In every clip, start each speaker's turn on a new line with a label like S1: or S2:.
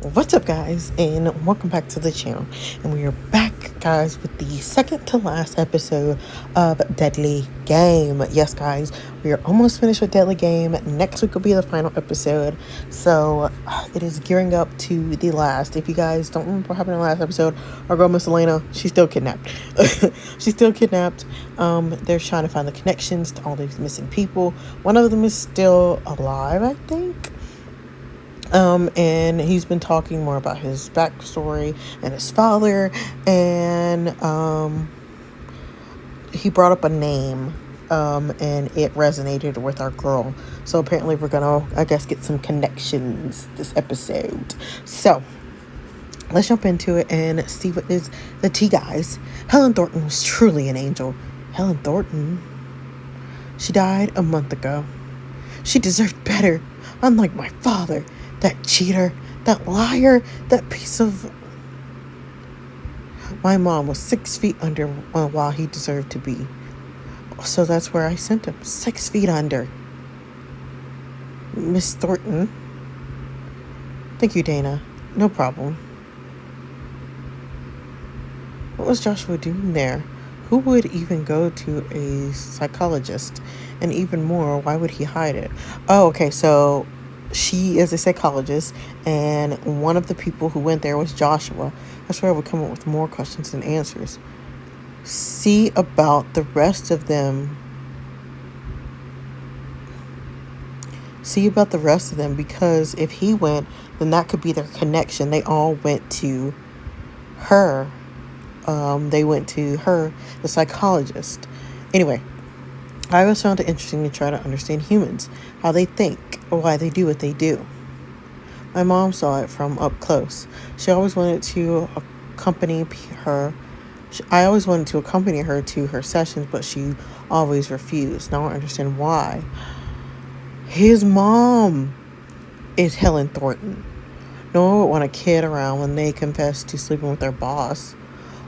S1: What's up, guys, and welcome back to the channel. And we are back, guys, with the second to last episode of Deadly Game. Yes, guys, we are almost finished with Deadly Game. Next week will be the final episode, so it is gearing up to the last. If you guys don't remember what happened in the last episode, our girl Miss Elena, she's still kidnapped. She's still kidnapped. They're trying to find the connections to all these missing people. One of them is still alive, I think. And he's been talking more about his backstory and his father, and he brought up a name, and it resonated with our girl. So apparently we're gonna, I guess, get some connections this episode. So let's jump into it and see what is the tea, guys. Helen Thornton was truly an angel. Helen Thornton? She died a month ago. She deserved better, unlike my father. That cheater, that liar, that piece of... My mom was 6 feet under while he deserved to be. So that's where I sent him. 6 feet under. Miss Thornton. Thank you, Dana. No problem. What was Joshua doing there? Who would even go to a psychologist? And even more, why would he hide it? Oh, okay, so... she is a psychologist, and one of the people who went there was Joshua. I swear I would come up with more questions than answers. See about the rest of them. See about the rest of them, because if he went, then that could be their connection. They all went to her. They went to her, the psychologist. Anyway, I always found it interesting to try to understand humans, how they think, or why they do what they do. My mom saw it from up close. She always wanted to accompany her. I always wanted to accompany her to her sessions, but she always refused. Now I understand why. His mom is Helen Thornton. No one would want a kid around when they confessed to sleeping with their boss,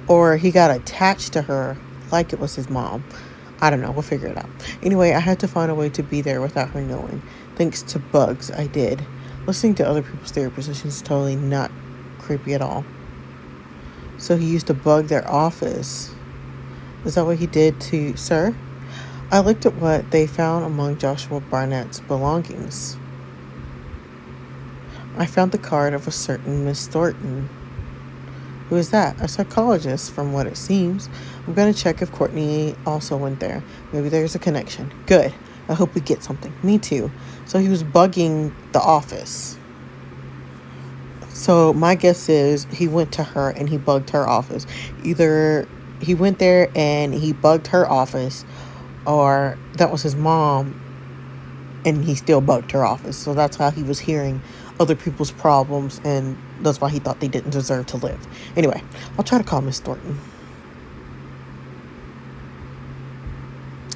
S1: or he got attached to her like it was his mom. I don't know. We'll figure it out. Anyway, I had to find a way to be there without her knowing. Thanks to bugs, I did. Listening to other people's therapy sessions is totally not creepy at all. So he used to bug their office. Is that what he did to... Sir? I looked at what they found among Joshua Barnett's belongings. I found the card of a certain Miss Thornton. Who is that? A psychologist, from what it seems. I'm going to check if Courtney also went there. Maybe there's a connection. Good. I hope we get something. Me too. So he was bugging the office. So my guess is he went to her and he bugged her office. Either he went there and he bugged her office, or that was his mom and he still bugged her office. So that's how he was hearing other people's problems, and that's why he thought they didn't deserve to live. Anyway, I'll try to call Miss Thornton.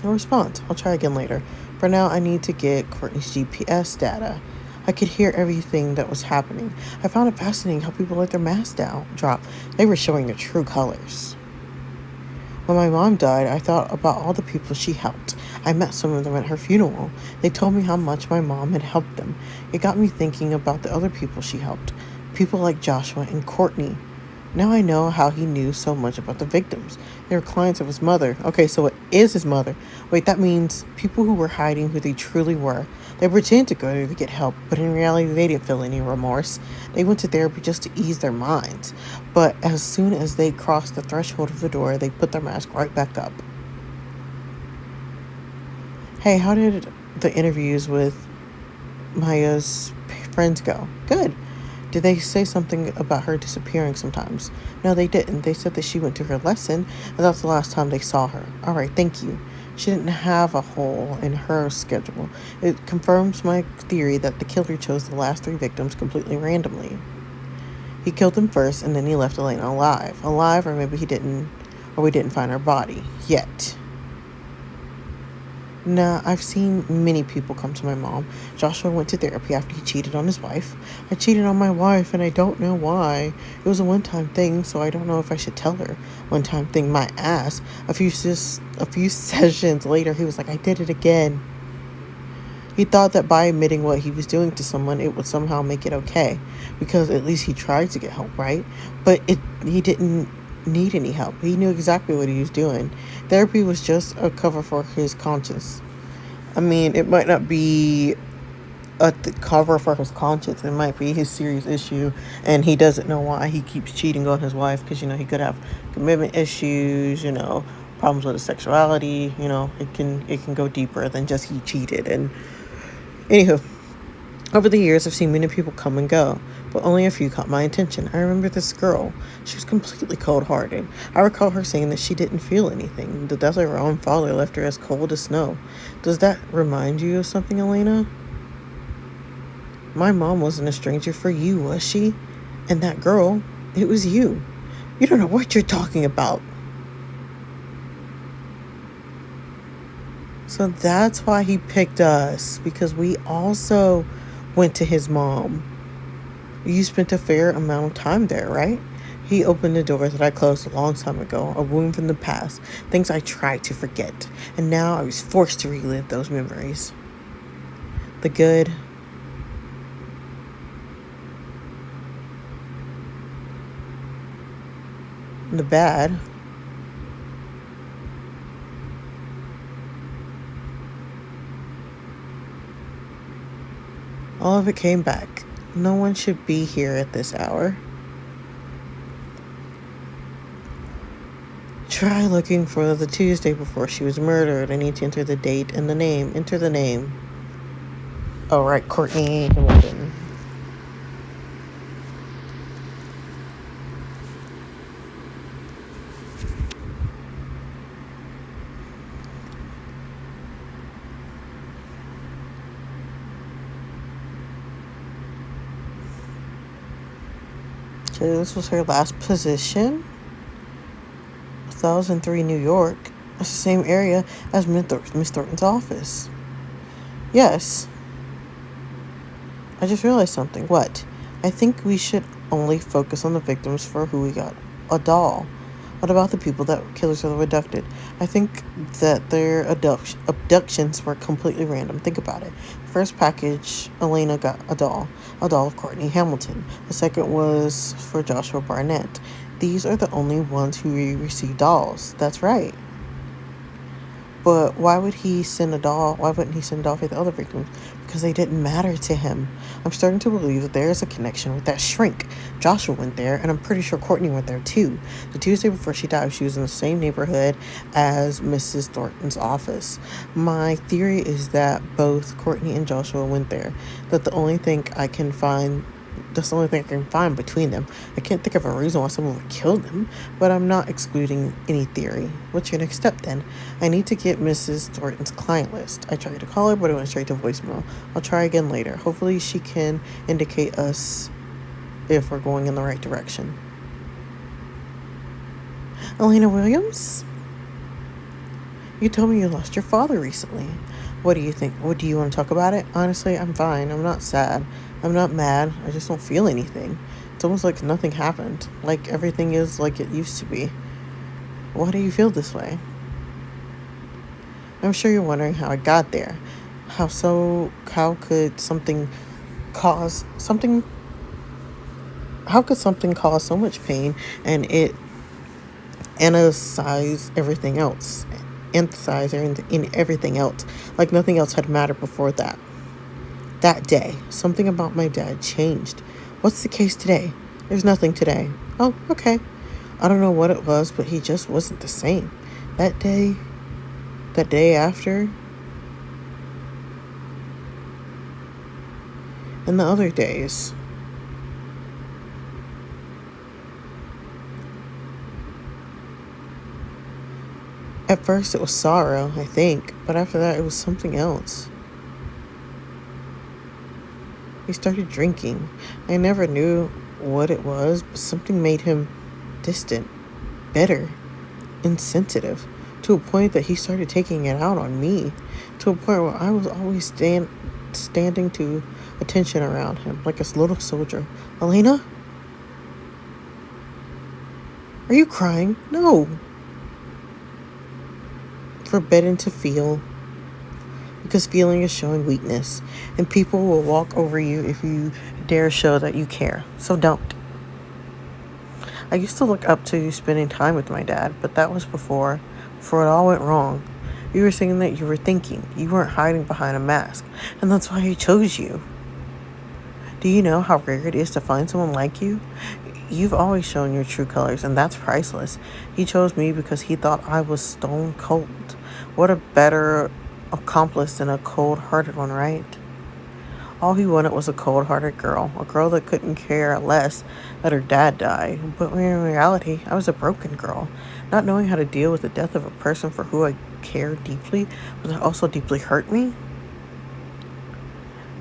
S1: No response. I'll try again later. For now, I need to get Courtney's GPS data. I could hear everything that was happening. I found it fascinating how people let their masks drop. They were showing their true colors. When my mom died, I thought about all the people she helped. I met some of them at her funeral. They told me how much my mom had helped them. It got me thinking about the other people she helped. People like Joshua and Courtney. Now I know how he knew so much about the victims. They were clients of his mother. Okay, so it is his mother. Wait, that means people who were hiding who they truly were. They pretended to go there to get help, but in reality they didn't feel any remorse. They went to therapy just to ease their minds. But as soon as they crossed the threshold of the door, they put their mask right back up. Hey, how did the interviews with Maya's friends go? Good. Did they say something about her disappearing sometimes? No, they didn't. They said that she went to her lesson, and that's the last time they saw her. All right, thank you. She didn't have a hole in her schedule. It confirms my theory that the killer chose the last 3 victims completely randomly. He killed them first, and then he left Elena alive. Alive, or maybe he didn't, or we didn't find her body yet. Nah, I've seen many people come to my mom. Joshua went to therapy after he cheated on his wife. I cheated on my wife, and I don't know why. It was a one-time thing, so I don't know if I should tell her. One-time thing, my ass. A few sessions later, he was like, I did it again. He thought that by admitting what he was doing to someone, it would somehow make it okay, because at least he tried to get help, right? But he didn't need any help. He knew exactly what he was doing. Therapy was just a cover for his conscience. I mean, it might not be a cover for his conscience. It might be his serious issue, and he doesn't know why he keeps cheating on his wife, because he could have commitment issues, problems with his sexuality. It can go deeper than just he cheated. And anywho, over the years, I've seen many people come and go, but only a few caught my attention. I remember this girl. She was completely cold-hearted. I recall her saying that she didn't feel anything. The death of her own father left her as cold as snow. Does that remind you of something, Elena? My mom wasn't a stranger for you, was she? And that girl, it was you. You don't know what you're talking about. So that's why he picked us, because we also went to his mom. You spent a fair amount of time there, right? He opened the door that I closed a long time ago, a wound from the past, things I tried to forget. And now I was forced to relive those memories. The good, the bad. All of it came back. No one should be here at this hour. Try looking for the Tuesday before she was murdered. I need to enter the date and the name. Enter the name. Oh, right, Courtney Hamilton. So this was her last position. 1003 New York. That's the same area as Miss Thornton's office. Yes. I just realized something. What? I think we should only focus on the victims for who we got a doll. What about the people that killers were abducted? I think that their abductions were completely random. Think about it. First package, Elena got a doll of Courtney Hamilton. The second was for Joshua Barnett. These are the only ones who received dolls. That's right. But why would he send a doll? Why wouldn't he send a doll for the other victims? Because they didn't matter to him. I'm starting to believe that there is a connection with that shrink. Joshua went there, and I'm pretty sure Courtney went there too. The Tuesday before she died, she was in the same neighborhood as Mrs. Thornton's office. My theory is that both Courtney and Joshua went there. That's the only thing I can find between them. I can't think of a reason why someone would kill them, but I'm not excluding any theory. What's your next step then? I need to get Mrs. Thornton's client list. I tried to call her, but it went straight to voicemail. I'll try again later. Hopefully she can indicate us if we're going in the right direction. Elena Williams? You told me you lost your father recently. What do you think? What do you want to talk about it? Honestly, I'm fine. I'm not sad. I'm not mad. I just don't feel anything. It's almost like nothing happened. Like everything is like it used to be. Why do you feel this way? I'm sure you're wondering how I got there. How could something cause so much pain and it emphasize everything else? Emphasize in everything else. Like nothing else had mattered before that. That day, something about my dad changed. What's the case today? There's nothing today. Oh, okay. I don't know what it was, but he just wasn't the same. That day after, and the other days. At first it was sorrow, I think, but after that it was something else. He started drinking. I never knew what it was, but something made him distant, bitter, insensitive, to a point that he started taking it out on me, to a point where I was always standing to attention around him, like a little soldier. Elena? Are you crying? No. Forbidden to feel. because feeling is showing weakness, and people will walk over you if you dare show that you care. So don't. I used to look up to you spending time with my dad, but that was before it all went wrong. You were saying that you were thinking. You weren't hiding behind a mask, and that's why I chose you. Do you know how rare it is to find someone like you? You've always shown your true colors, and that's priceless. He chose me because he thought I was stone cold. What a better accomplice than a cold-hearted one, right? All he wanted was a cold-hearted girl, a girl that couldn't care less that her dad died. But in reality, I was a broken girl, not knowing how to deal with the death of a person for who I care deeply, but that also deeply hurt me.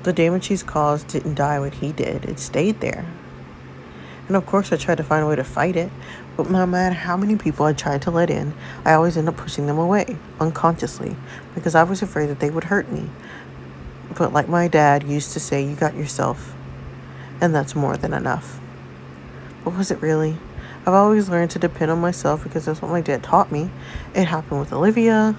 S1: The damage he's caused didn't die when he did. It stayed there. And of course, I tried to find a way to fight it, but no matter how many people I tried to let in, I always end up pushing them away, unconsciously, because I was afraid that they would hurt me. But like my dad used to say, you got yourself, and that's more than enough. But was it really? I've always learned to depend on myself because that's what my dad taught me. It happened with Olivia.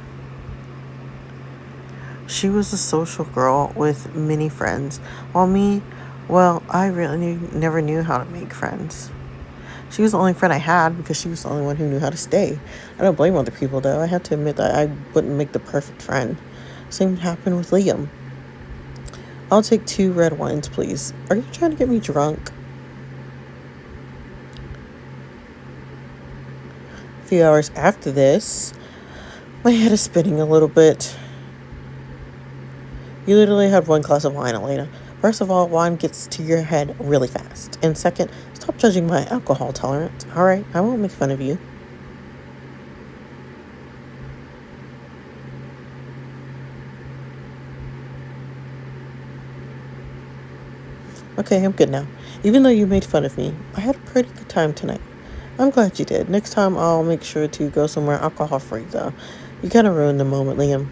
S1: She was a social girl with many friends, while me, well, I really never knew how to make friends. She was the only friend I had because she was the only one who knew how to stay. I don't blame other people, though. I have to admit that I wouldn't make the perfect friend. Same happened with Liam. I'll take 2 red wines, please. Are you trying to get me drunk? A few hours after this, my head is spinning a little bit. You literally had 1 glass of wine, Elena. First of all, wine gets to your head really fast. And second, stop judging my alcohol tolerance. All right, I won't make fun of you. Okay, I'm good now. Even though you made fun of me, I had a pretty good time tonight. I'm glad you did. Next time, I'll make sure to go somewhere alcohol-free, though. You kind of ruined the moment, Liam.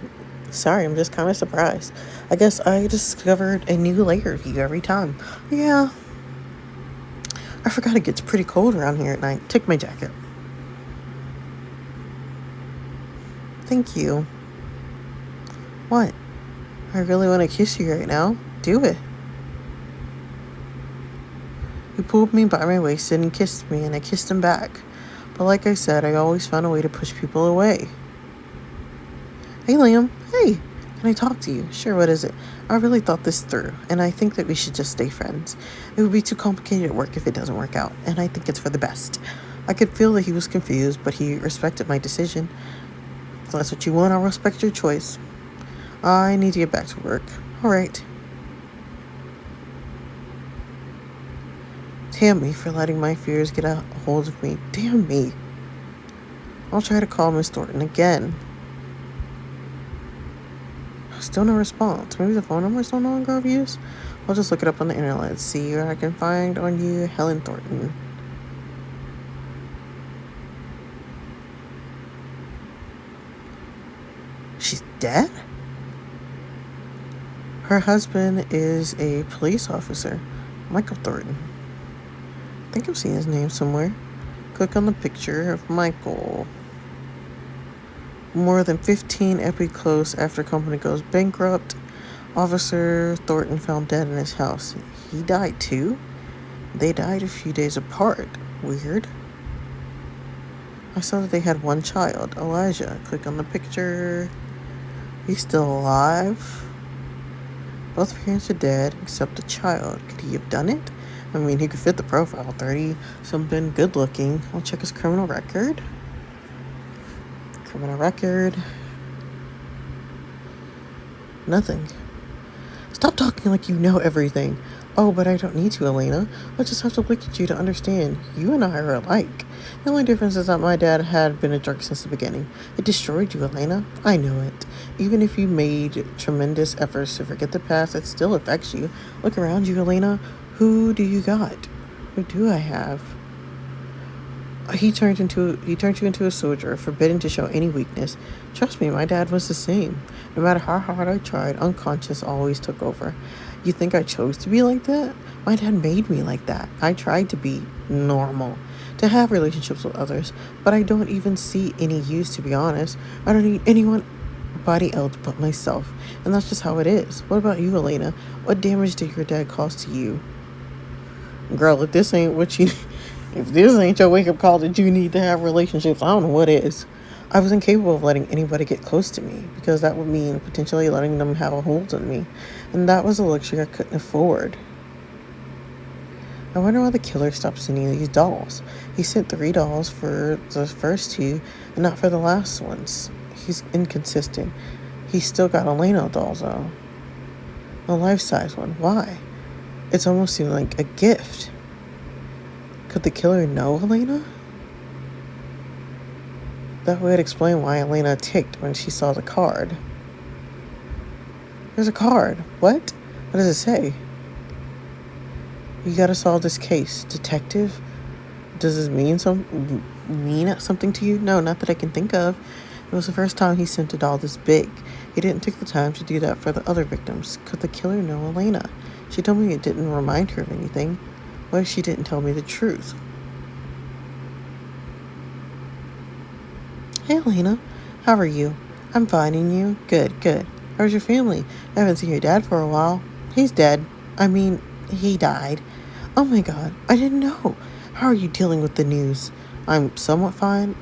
S1: Sorry, I'm just kind of surprised. I guess I discovered a new layer of you every time. Yeah. I forgot it gets pretty cold around here at night. Take my jacket. Thank you. What? I really want to kiss you right now. Do it. He pulled me by my waist and kissed me, and I kissed him back. But like I said, I always found a way to push people away. Hey, Liam. Hey. Can I talk to you? Sure, what is it? I really thought this through, and I think that we should just stay friends. It would be too complicated at work if it doesn't work out, and I think it's for the best. I could feel that he was confused, but he respected my decision. If that's what you want, I'll respect your choice. I need to get back to work. All right. Damn me for letting my fears get a hold of me. Damn me. I'll try to call Miss Thornton again. Still no response. Maybe the phone number's no longer of use? I'll just look it up on the internet and see what I can find on you, Helen Thornton. She's dead? Her husband is a police officer, Michael Thornton. I think I've seen his name somewhere. Click on the picture of Michael. More than 15 epic close after company goes bankrupt. Officer Thornton found dead in his house. He died too? They died a few days apart. Weird. I saw that they had 1 child, Elijah. Click on the picture. He's still alive. Both parents are dead except the child. Could he have done it? I mean, he could fit the profile. 30-something, good looking. I'll check his criminal record. Criminal record. Nothing. Stop talking like you know everything. Oh, but I don't need to, Elena. I just have to look at you to understand. You and I are alike. The only difference is that my dad had been a jerk since the beginning. It destroyed you, Elena. I know it. Even if you made tremendous efforts to forget the past, it still affects you. Look around you, Elena. Who do you got? Who do I have? He turned you into a soldier, forbidden to show any weakness. Trust me, my dad was the same. No matter how hard I tried, unconscious always took over. You think I chose to be like that? My dad made me like that. I tried to be normal, to have relationships with others, but I don't even see any use, to be honest. I don't need anyone nobody else but myself. And that's just how it is. What about you, Elena? What damage did your dad cause to you? Girl, if this ain't your wake-up call that you need to have relationships, I don't know what is. I was incapable of letting anybody get close to me because that would mean potentially letting them have a hold on me. And that was a luxury I couldn't afford. I wonder why the killer stopped sending these dolls. He sent 3 dolls for the first 2 and not for the last ones. He's inconsistent. He still got Elena dolls though. A life-size one. Why? It's almost seemed like a gift. Could the killer know Elena? That would explain why Elena ticked when she saw the card. There's a card. What? What does it say? You gotta solve this case. Detective? Does this mean something to you? No, not that I can think of. It was the first time he sent a doll this big. He didn't take the time to do that for the other victims. Could the killer know Elena? She told me it didn't remind her of anything. What if she didn't tell me the truth? Hey, Elena. How are you? I'm fine, and you? Good, good. How's your family? I haven't seen your dad for a while. He's dead. I mean, he died. Oh my god, I didn't know. How are you dealing with the news? I'm somewhat fine.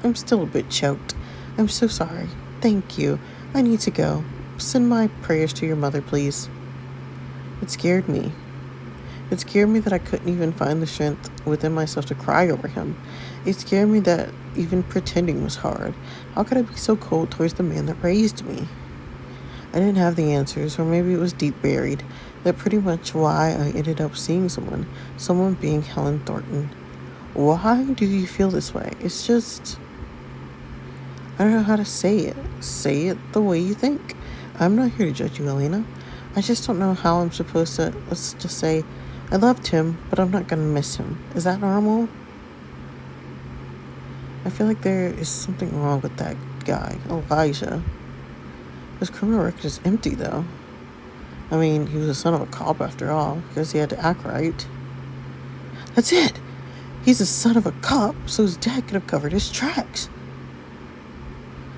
S1: I'm still a bit choked. I'm so sorry. Thank you. I need to go. Send my prayers to your mother, please. It scared me. It scared me that I couldn't even find the strength within myself to cry over him. It scared me that even pretending was hard. How could I be so cold towards the man that raised me? I didn't have the answers, or maybe it was deep buried. That's pretty much why I ended up seeing someone being Helen Thornton. Why do you feel this way? It's just, I don't know how to say it. Say it the way you think. I'm not here to judge you, Elena. I just don't know how I'm supposed to, let's just say, I loved him, but I'm not gonna miss him. Is that normal? I feel like there is something wrong with that guy, Elijah. His criminal record is empty, though. I mean, he was the son of a cop after all, because he had to act right. That's it! He's the son of a cop, so his dad could have covered his tracks.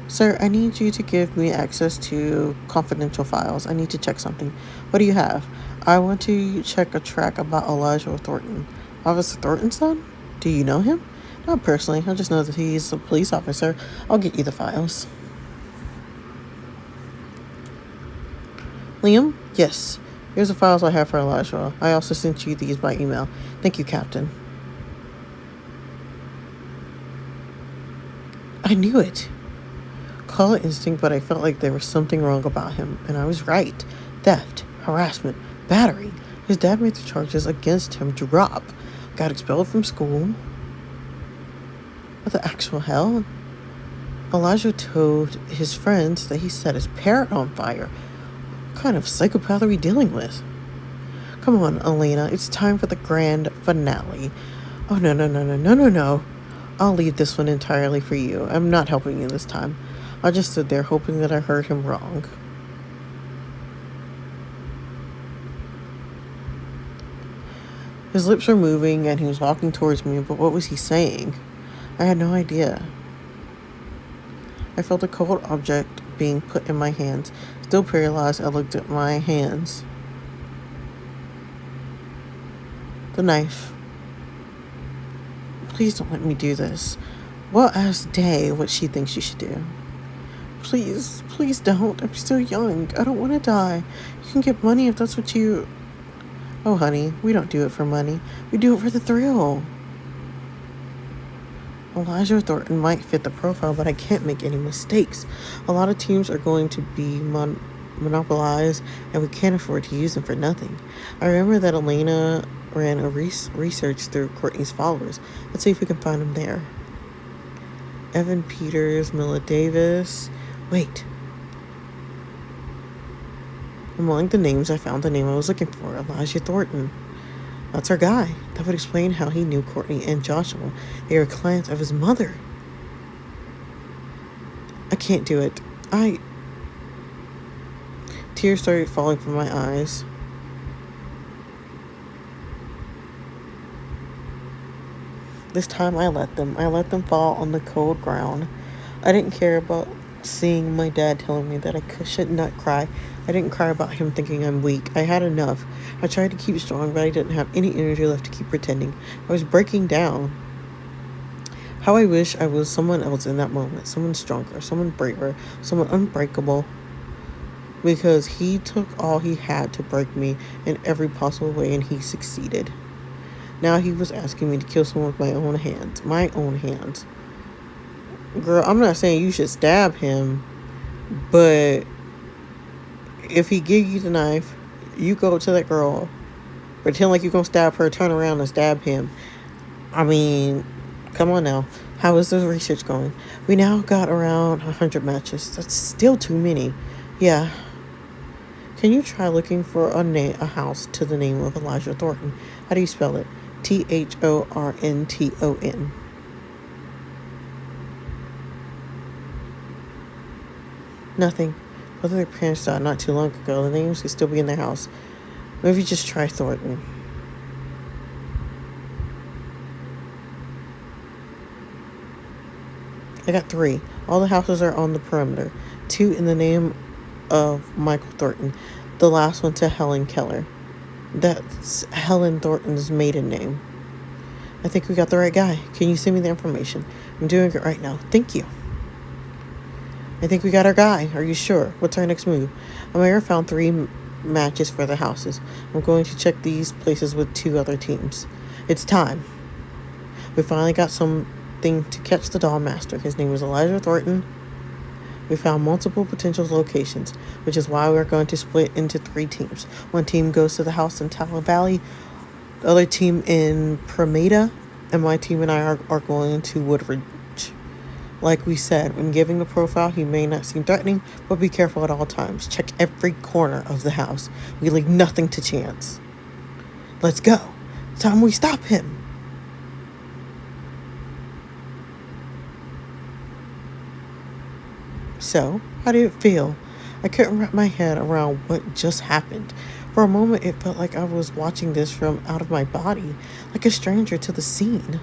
S1: Sir, I need you to give me access to confidential files. I need to check something. What do you have? I want to check a track about Elijah Thornton. Officer Thornton's son? Do you know him? Not personally. I just know that he's a police officer. I'll get you the files. Liam? Yes. Here's the files I have for Elijah. I also sent you these by email. Thank you, Captain. I knew it. Call it instinct, but I felt like there was something wrong about him, and I was right. Theft, harassment, battery. His dad made the charges against him drop. Got expelled from school. What the actual hell? Elijah told his friends that he set his parrot on fire. What kind of psychopath are we dealing with? Come on, Elena, it's time for the grand finale. Oh, no. I'll leave this one entirely for you. I'm not helping you this time. I just stood there hoping that I heard him wrong. His lips were moving and he was walking towards me, but what was he saying? I had no idea. I felt a cold object being put in my hands. Still paralyzed, I looked at my hands. The knife. Please don't let me do this. Well, ask Day what she thinks she should do. Please don't. I'm still young. I don't want to die. You can get money if that's what you... Oh, honey, we don't do it for money. We do it for the thrill. Elijah Thornton might fit the profile, but I can't make any mistakes. A lot of teams are going to be monopolized, and we can't afford to use them for nothing. I remember that Elena ran a research through Courtney's followers. Let's see if we can find them there. Evan Peters, Mila Davis. Wait. Among the names, I found the name I was looking for, Elijah Thornton. That's our guy. That would explain how he knew Courtney and Joshua. They were clients of his mother. I can't do it. Tears started falling from my eyes. This time I let them fall on the cold ground. I didn't care about seeing my dad telling me that should not cry. I didn't cry about him thinking I'm weak. I had enough. I tried to keep strong, but I didn't have any energy left to keep pretending. I was breaking down. How I wish I was someone else in that moment. Someone stronger, someone braver, someone unbreakable. Because he took all he had to break me in every possible way, and he succeeded. Now he was asking me to kill someone with my own hands. My own hands. Girl, I'm not saying you should stab him, but if he give you the knife, you go to that girl, pretend like you're gonna stab her, turn around and stab him. I mean, come on now. How is the research going? We now got around 100 matches. That's still too many. Yeah. Can you try looking for a house to the name of Elijah Thornton? How do you spell it? Thornton. Nothing. Whether their parents died not too long ago, the names could still be in their house. Maybe just try Thornton. I got 3. All the houses are on the perimeter. 2 in the name of Michael Thornton. The last one to Helen Keller. That's Helen Thornton's maiden name. I think we got the right guy. Can you send me the information? I'm doing it right now. Thank you. I think we got our guy. Are you sure? What's our next move? Amira found 3 matches for the houses. I'm going to check these places with 2 other teams. It's time. We finally got something to catch the doll master. His name was Elijah Thornton. We found multiple potential locations, which is why we're going to split into 3 teams. One team goes to the house in Tallow Valley, the other team in Prometa, and my team and I are going to Woodridge. Like we said, when giving the profile, he may not seem threatening, but be careful at all times. Check every corner of the house. We leave nothing to chance. Let's go. It's time we stop him. So, how did it feel? I couldn't wrap my head around what just happened. For a moment, it felt like I was watching this from out of my body, like a stranger to the scene.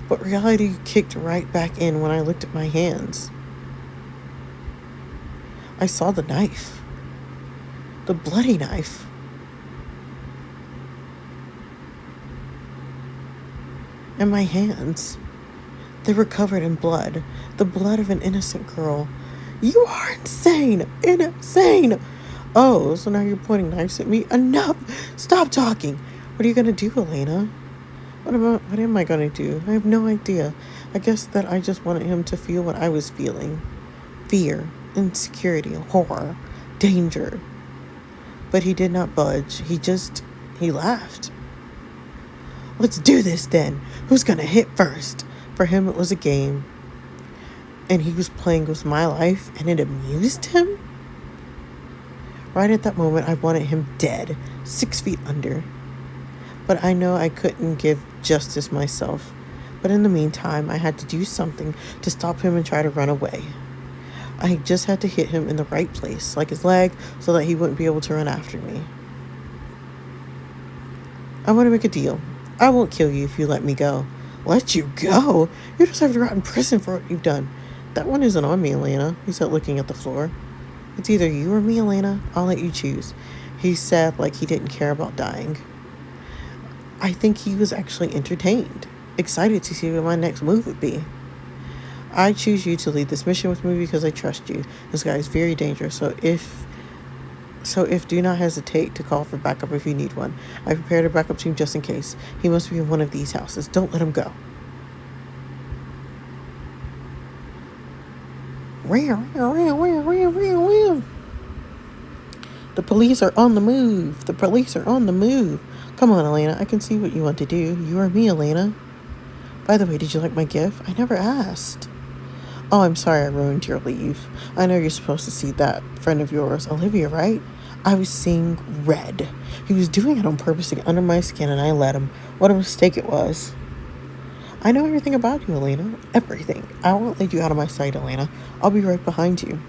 S1: But reality kicked right back in when I looked at my hands. I saw the knife. The bloody knife. And my hands. They were covered in blood. The blood of an innocent girl. You are insane! Insane! Oh, so now you're pointing knives at me? Enough! Stop talking! What are you gonna do, Elena? What am I gonna do? I have no idea. I guess that I just wanted him to feel what I was feeling. Fear, insecurity, horror, danger. But he did not budge. He laughed. Let's do this then. Who's gonna hit first? For him, it was a game. And he was playing with my life, and it amused him? Right at that moment, I wanted him dead, 6 feet under. But I know I couldn't give justice myself. But in the meantime, I had to do something to stop him and try to run away. I just had to hit him in the right place, like his leg, so that he wouldn't be able to run after me. I want to make a deal. I won't kill you if you let me go. Let you go? You deserve to rot in prison for what you've done. That one isn't on me, Elena, he said, looking at the floor. It's either you or me, Elena. I'll let you choose. He said like he didn't care about dying. I think he was actually entertained, excited to see what my next move would be. I choose you to lead this mission with me because I trust you. This guy is very dangerous, so if do not hesitate to call for backup if you need one. I prepared a backup team just in case. He must be in one of these houses. Don't let him go. The police are on the move. The police are on the move. Come on, Elena. I can see what you want to do. You or me, Elena. By the way, did you like my gift? I never asked. Oh, I'm sorry I ruined your leave. I know you're supposed to see that friend of yours, Olivia, right? I was seeing red. He was doing it on purpose to get under my skin, and I let him. What a mistake it was. I know everything about you, Elena. Everything. I won't let you out of my sight, Elena. I'll be right behind you.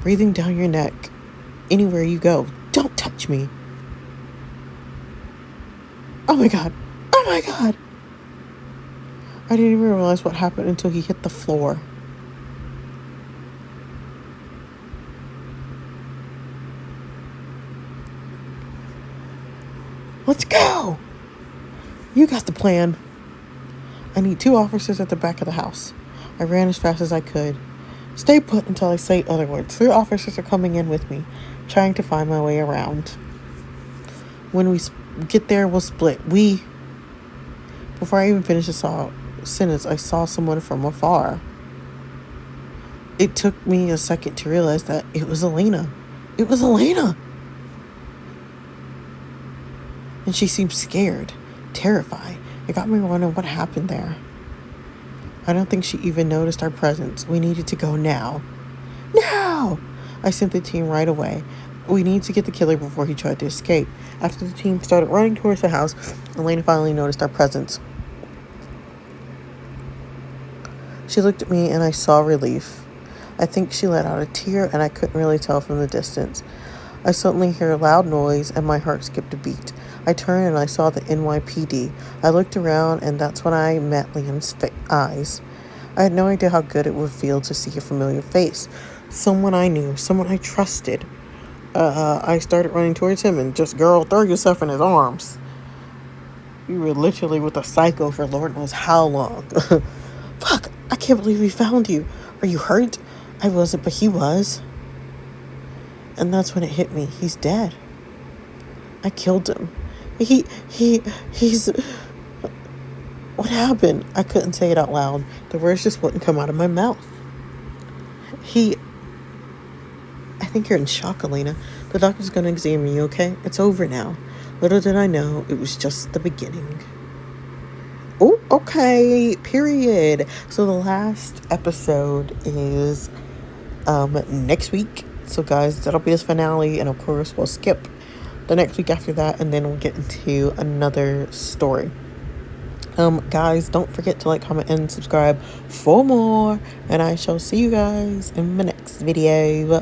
S1: Breathing down your neck. Anywhere you go. Don't touch me. Oh my God. Oh my God. I didn't even realize what happened until he hit the floor. Let's go. You got the plan. I need 2 officers at the back of the house. I ran as fast as I could. Stay put until I say otherwise. 3 officers are coming in with me, trying to find my way around. When we get there, we'll split. Before I even finished the sentence, I saw someone from afar. It took me a second to realize that it was Elena. It was Elena! And she seemed scared, terrified. It got me wondering what happened there. I don't think she even noticed our presence. We needed to go now. Now! I sent the team right away. We need to get the killer before he tried to escape. After the team started running towards the house, Elena finally noticed our presence. She looked at me and I saw relief. I think she let out a tear and I couldn't really tell from the distance. I suddenly heard a loud noise and my heart skipped a beat. I turned and I saw the NYPD. I looked around and that's when I met Liam's eyes. I had no idea how good it would feel to see a familiar face. Someone I knew, someone I trusted. I started running towards him and just, girl, throw yourself in his arms. We were literally with a psycho for Lord knows how long. Fuck, I can't believe we found you. Are you hurt? I wasn't, but he was. And that's when it hit me. He's dead. I killed him. He's... What happened? I couldn't say it out loud. The words just wouldn't come out of my mouth. I think you're in shock, Elena. The doctor's gonna examine you, okay? It's over now. Little did I know, it was just the beginning. Oh, okay. Period. So the last episode is next week. So guys, that'll be this finale, and of course we'll skip the next week after that, and then we'll get into another story. Guys, don't forget to like, comment, and subscribe for more, and I shall see you guys in my next video.